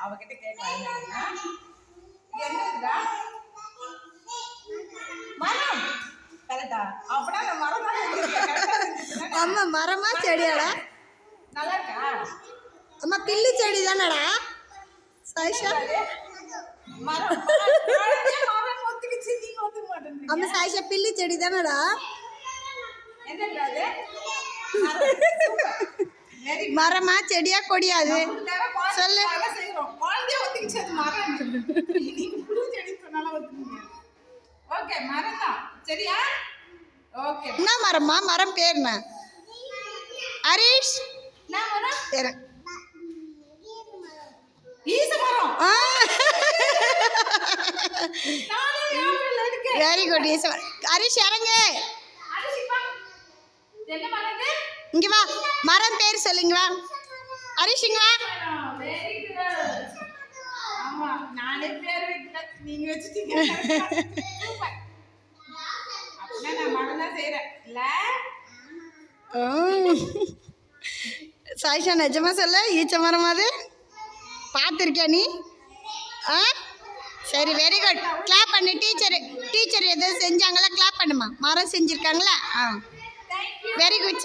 அவகிட்ட கேட்கலாம். என்னடா மரம் கரெக்டா? அப்படா அந்த மரம் தான். அம்மா மரமா செடியாடா? நல்லா இருக்கா? அம்மா பில்லு செடி தானடா சாயிஷா? மரம் மரம் ஒத்துக்கிச்சு, நீங்க ஒத்துக்க மாட்டேன்றீங்க. அம்மா சாயிஷா பில்லு செடி தானடா? என்னடா அது? மரமா செடியா கொடியா அது சொல்லு. குழந்தைய ஒத்துக்கிச்சு அது மரம். நீங்க புழு செடி சொன்னாலும் ஒத்துக்குங்க. ஓகே மரம் தான் சரியா? ஓகே. என்ன மரம்மா? மரம் பேர் என்ன? ஹரிஷ் என்ன மரம்? பேர் ஈச மரம். வெரி குட் ஈச மரம். ஹரிஷ் இறங்கு. என்ன மரம் இது? இங்க வா, மரம் பேர் சொல்லுங்க. வா ஹரிஷ் இங்க வா. Very good. ஆமா நானே பேர் வைக்கல, நீங்க வச்சிட்டீங்க. அப்படின்னா நான் மரம் தான் செய்யறேன் இல்ல? சாயிஷா நிஜமா சொல்ல ஈச்ச மரம் அது பார்த்துருக்கியா நீ? ஆ சரி வெரி குட். கிளாப் பண்ணு. டீச்சர் எதுவும் செஞ்சாங்களா? கிளாப் பண்ணுமா. மரம் செஞ்சுருக்காங்களா? ஆ வெரி குட்.